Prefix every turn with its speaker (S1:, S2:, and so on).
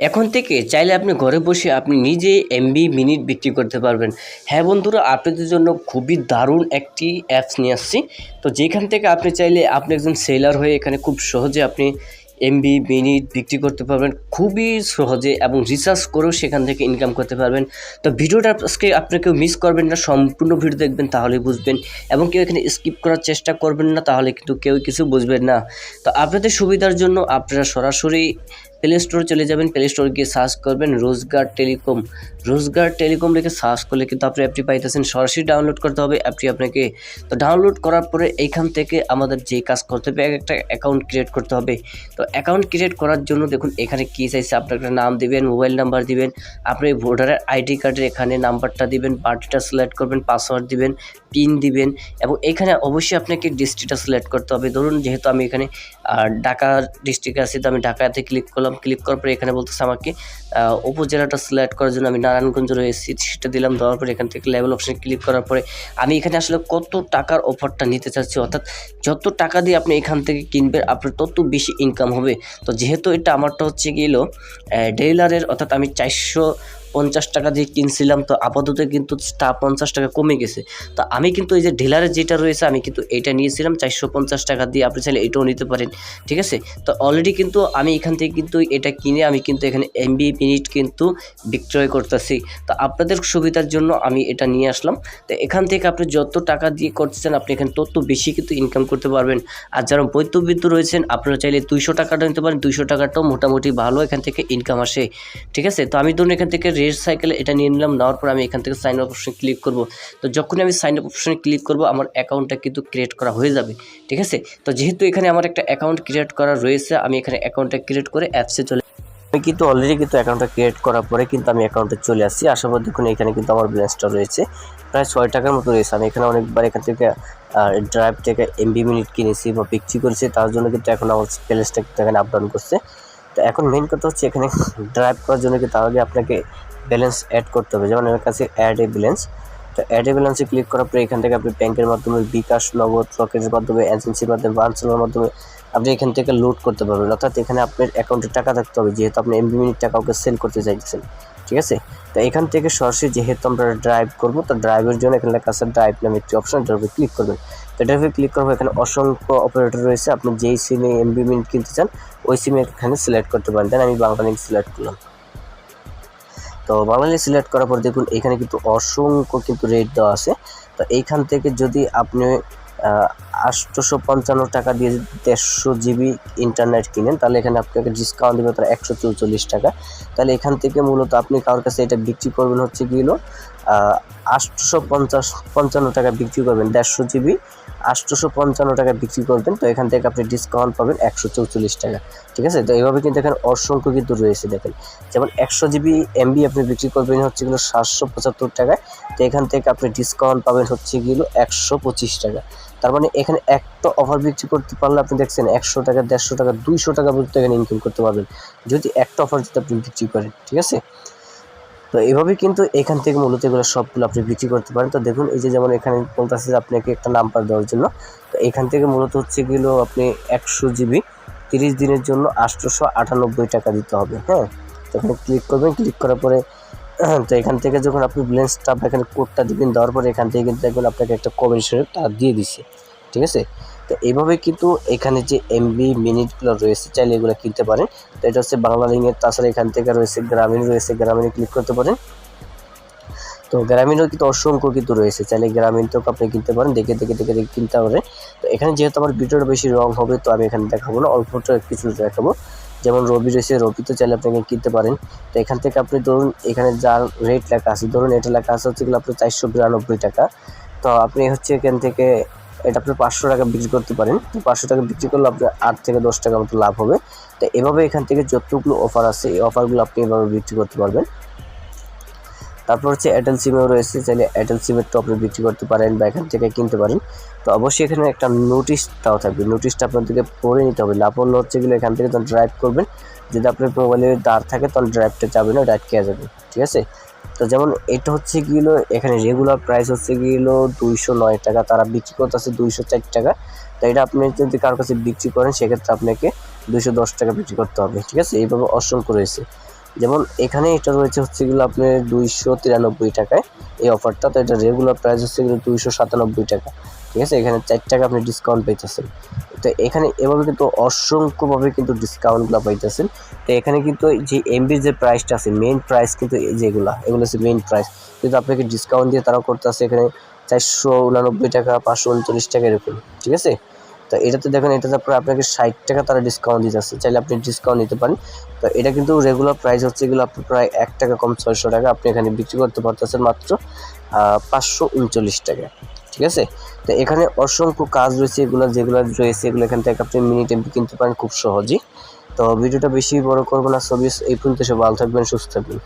S1: এখন থেকে চাইলে আপনি ঘরে বসে আপনি নিজে এমবি মিনিট বিক্রি করতে পারবেন। হ্যাঁ বন্ধুরা, আপনাদের জন্য খুবই দারুণ একটি অ্যাপস নিয়ে আসছি। তো যেখান থেকে আপনি চাইলে আপনি একজন সেলার হয়ে এখানে খুব সহজে আপনি এমবি মিনিট বিক্রি করতে পারবেন, খুবই সহজে, এবং রিসার্চ করেও সেখান থেকে ইনকাম করতে পারবেন। তো ভিডিওটা আজকে আপনি কেউ মিস করবেন না, সম্পূর্ণ ভিডিও দেখবেন তাহলেই বুঝবেন, এবং কেউ এখানে স্কিপ করার চেষ্টা করবেন না, তাহলে কিন্তু কেউ কিছু বুঝবেন না। তো আপনাদের সুবিধার জন্য আপনারা সরাসরি প্লে স্টোরে চলে যাবেন। প্লে স্টোর গিয়ে সার্চ করবেন রোজগার টেলিকম লিখে সার্চ করলে কিন্তু আপনি অ্যাপটি পাইতেছেন। সরাসরি ডাউনলোড করতে হবে অ্যাপটি আপনাকে। তো ডাউনলোড করার পরে এইখান থেকে আমাদের যে কাজ করতে হবে, একটা অ্যাকাউন্ট ক্রিয়েট করতে হবে। তো অ্যাকাউন্ট ক্রিয়েট করার জন্য দেখুন এখানে কী চাইছে, আপনার একটা নাম দিবেন, মোবাইল নাম্বার দিবেন, আপনি ভোটারের আইডি কার্ডের এখানে নাম্বারটা দিবেন, বার্থডেটা সিলেক্ট করবেন, পাসওয়ার্ড দিবেন, পিন দিবেন, এবং এখানে অবশ্যই আপনাকে ডিস্ট্রিক্টটা সিলেক্ট করতে হবে। ধরুন যেহেতু আমি এখানে ঢাকা ডিস্ট্রিক্টে আছি, তো আমি ঢাকাতে ক্লিক করলাম। ক্লিক করার পরে এখানে বলতেছে আমাকে উপজেলাটা সিলেক্ট করার জন্য আমি নারায়ণগঞ্জ রয়েছি, সেটা দিলাম। দেওয়ার পরে এখান থেকে লেভেল অপশানে ক্লিক করার পরে আমি এখানে আসলে কত টাকার অফারটা নিতে চাচ্ছি, অর্থাৎ যত টাকা দিয়ে আপনি এখান থেকে কিনবেন আপনার তত বেশি ইনকাম হবে। তো যেহেতু এটা আমারটা হচ্ছে গেলো ডেইলারের, অর্থাৎ আমি 450 টাকা দিয়ে কিনছিলাম, তো আপাতত কিন্তু তা 50 টাকা কমে গেছে। তো আমি কিন্তু এই যে ডিলারের যেটা রয়েছে আমি কিন্তু এইটা নিয়েছিলাম 450 টাকা দিয়ে, আপনি চাইলে এটাও নিতে পারেন, ঠিক আছে। তো অলরেডি কিন্তু আমি এখান থেকে কিন্তু এটা কিনে আমি কিন্তু এখানে এমবি মিনিট কিন্তু বিক্রয় করতেছি। তো আপনাদের সুবিধার জন্য আমি এটা নিয়ে আসলাম। তো এখান থেকে আপনি যত টাকা দিয়ে করতেছেন আপনি এখানে তত বেশি কিন্তু ইনকাম করতে পারবেন। আর যারা মধ্যবিত্ত রয়েছেন আপনারা চাইলে 200 টাকাটা নিতে পারেন, 200 টাকাটাও মোটামুটি ভালো এখান থেকে ইনকাম আসে, ঠিক আছে। তো আমি ধরুন এখান থেকে রেড সাইকেলে এটা নিয়ে নিলাম। নেওয়ার পর আমি এখান থেকে সাইন আপ অপশনে ক্লিক করব। তো যখনই আমি সাইন আপ অপশনে ক্লিক করব আমার অ্যাকাউন্টটা কিন্তু ক্রিয়েট করা হয়ে যাবে, ঠিক আছে। তো যেহেতু এখানে আমার একটা অ্যাকাউন্ট ক্রিয়েট করা রয়েছে, আমি এখানে অ্যাকাউন্টটা ক্রিয়েট করে অ্যাপসে চলে আমি কিন্তু অলরেডি কিন্তু অ্যাকাউন্টটা ক্রিয়েট করার পরে কিন্তু আমি অ্যাকাউন্টে চলে আসছি। আসার পর দেখুন এখানে কিন্তু আমার ব্যালেন্সটা রয়েছে প্রায় 6 টাকার মতো রয়েছে। আমি এখানে অনেকবার এখান থেকে ড্রাইভ থেকে এমবি মিনিট কিনেছি বা বিক্রি করেছি, তার জন্য কিন্তু এখন আমার ব্যালেন্সটা কিন্তু এখানে আপ ডাউন করছে। তো এখন মেইন কথা হচ্ছে এখানে ড্রাইভ করার জন্য কিন্তু আগে আপনাকে ব্যালেন্স অ্যাড করতে হবে। যেমন আমার কাছে অ্যাড এ ব্যালেন্স, তো অ্যাড এ ব্যালেন্সে ক্লিক করার পরে এখান থেকে আপনি ব্যাংকের মাধ্যমে, বিকাশ, নগদ, রকেটের মাধ্যমে, এজেন্সির মাধ্যমে, বানচালের মাধ্যমে আপনি এখান থেকে লোড করতে পারবেন। অর্থাৎ এখানে আপনার অ্যাকাউন্টে টাকা থাকতে হবে, যেহেতু আপনি এমবি মিনিটটা কাউকে সেল করতে চাইতেছেন, ঠিক আছে। তো এখান থেকে সরাসরি যেহেতু আমরা ড্রাইভ করবো, তো ড্রাইভের জন্য এখানে লেখা আছে ড্রাইভ নামে একটি অপশন, এটার উপরে ক্লিক করবেন। তো এটার উপরে ক্লিক করবো, এখানে অসংখ্য অপারেটর রয়েছে, আপনি যেই সিমে এমবি মিনিট কিনতে চান ওই সিমে এখানে সিলেক্ট করতে পারেন। দেন আমি বাংলালিংক সিলেক্ট করলাম। তো বাংলালিংক সিলেক্ট করার পর দেখুন এখানে কিন্তু অসংখ্য কিন্তু রেট দেওয়া আছে। তো এইখান থেকে যদি আপনি 855 টাকা দিয়ে 150 জিবি ইন্টারনেট কিনেন, তাহলে এখানে আপনাকে ডিসকাউন্ট দেবে তারা 144 টাকা। তাহলে এখান থেকে মূলত আপনি কারোর কাছে এটা বিক্রি করবেন হচ্ছে গিয়ে 855 টাকা বিক্রি করবেন, 150 জিবি 855 টাকা বিক্রি করবেন। তো এখান থেকে আপনি ডিসকাউন্ট পাবেন 144 টাকা, ঠিক আছে। তো এইভাবে কিন্তু এখানে অসংখ্য কিন্তু রয়েছে। দেখেন যেমন 100 জিবি এমবি আপনি বিক্রি করবেন হচ্ছে গিয়ে 775 টাকায়, তো এখান থেকে আপনি ডিসকাউন্ট পাবেন হচ্ছে গিয়ে 125 টাকা। তার মানে এখানে একটা অফার বিক্রি করতে পারলে আপনি দেখছেন 100 টাকা, 150 টাকা, 200 টাকা পর্যন্ত এখানে ইনকাম করতে পারবেন যদি একটা অফার যদি আপনি বিক্রি করেন, ঠিক আছে। তো এইভাবে কিন্তু এখান থেকে মূলত এগুলো সবগুলো আপনি বিক্রি করতে পারেন। তো দেখুন এই যে যেমন এখানে বলতেছে যে আপনাকে একটা নাম্বার দেওয়ার জন্য, তো এখান থেকে মূলত হচ্ছে গেল আপনি 100 জিবি 30 দিনের জন্য 898 টাকা দিতে হবে। হ্যাঁ, তো এখানে ক্লিক করবেন। ক্লিক করার পরে তো এখান থেকে যখন আপনি ব্যালেন্সটা এখানে কোডটা দিবেন, দেওয়ার পরে এখান থেকে কিন্তু দেখবেন আপনাকে একটা কমিশন তারা দিয়ে দিছে, ঠিক আছে। তো এইভাবে কিন্তু এখানে যে এমবি মিনিটগুলো রয়েছে চাইলে এগুলো কিনতে পারেন। তো এটা হচ্ছে বাংলালিংকের। তাছাড়া এখান থেকে রয়েছে গ্রামীণ, গ্রামীণে ক্লিক করতে পারেন। তো গ্রামীণও কিন্তু অসংখ্য কিন্তু রয়েছে, চাইলে গ্রামীণ তো আপনি কিনতে পারেন, দেখে কিনতে পারেন। তো এখানে যেহেতু আমার ভিডিওটা বেশি রং হবে, তো আমি এখানে দেখাবো না, অল্পটা কিছু দেখাবো। যেমন রবি রয়েছে, রবি তো চাইলে আপনি কিনতে পারেন। তো এখান থেকে আপনি ধরুন এখানে যার রেট লেখা আছে, ধরুন এটা লেখা আছে হচ্ছে আপনি 492 টাকা। তো আপনি হচ্ছে এখান থেকে এটা আপনি 500 টাকা বিক্রি করতে পারেন। তো 500 টাকা বিক্রি করলে আপনার 8 থেকে 10 টাকা মতো লাভ হবে। তো এভাবে এখান থেকে যতগুলো অফার আছে এই অফারগুলো আপনি এভাবে বিক্রি করতে পারবেন। তারপর হচ্ছে এয়ারটেল সিমেও রয়েছে, চাইলে এয়ারটেল সিমেরটা আপনি বিক্রি করতে পারেন বা এখান থেকে কিনতে পারেন। তো অবশ্যই এখানে একটা নোটিশটাও থাকবে, নোটিশটা আপনাদেরকে পড়ে নিতে হবে। না পড়লে হচ্ছে গেলে এখান থেকে তখন ড্রাইভ করবেন, যদি আপনার মোবাইলে দাঁড় থাকে তখন ড্রাইভটা যাবে না, ডাইরেক্ট খেয়ে যাবে, ঠিক আছে। তো যেমন এটা হচ্ছে গিয়ে এখানে রেগুলার প্রাইস হচ্ছে গিয়ে 209 টাকা, তারা বিক্রি করতেছে 204 টাকা। তো এটা আপনি যদি কারোর কাছে বিক্রি করেন সেক্ষেত্রে আপনাকে 210 টাকা বিক্রি করতে হবে, ঠিক আছে। এইভাবে অসংখ্য রয়েছে। যেমন এখানে এটা রয়েছে হচ্ছে এগুলো আপনার 293 টাকায় এই অফারটা। তো এটা রেগুলার প্রাইস হচ্ছে এগুলো 297 টাকা, ঠিক আছে। এখানে 4 টাকা আপনি ডিসকাউন্ট পাইতেছেন। তো এখানে এভাবে কিন্তু অসংখ্যভাবে কিন্তু ডিসকাউন্টগুলো পাইতেছেন। তো এখানে কিন্তু যে এমবির যে প্রাইসটা আছে, মেইন প্রাইস কিন্তু এগুলো হচ্ছে মেইন প্রাইস, কিন্তু আপনাকে ডিসকাউন্ট দিয়ে তারা করতেছে এখানে 489 টাকা, 539 টাকা এরকম, ঠিক আছে। তো এটাতে দেখেন, এটাতে আপনাকে 60 টাকা তারা ডিসকাউন্ট দিতেছে, চাইলে আপনি ডিসকাউন্ট নিতে পারেন। তো এটা কিন্তু রেগুলার প্রাইস হচ্ছে এগুলো আপনার প্রায় 1 টাকা কম 600 টাকা, আপনি এখানে বিক্রি করতে পারতেছেন মাত্র 539 টাকা, ঠিক আছে। তো এখানে অসংখ্য কাজ রয়েছে, যেগুলো রয়েছে এগুলো এখান থেকে আপনি মিনিট এমবি কিনতে পারেন খুব সহজেই। তো ভিডিওটা বেশি বড় করবো না, সবই এই পর্যন্ত। সব ভালো থাকবেন, সুস্থ থাকবেন।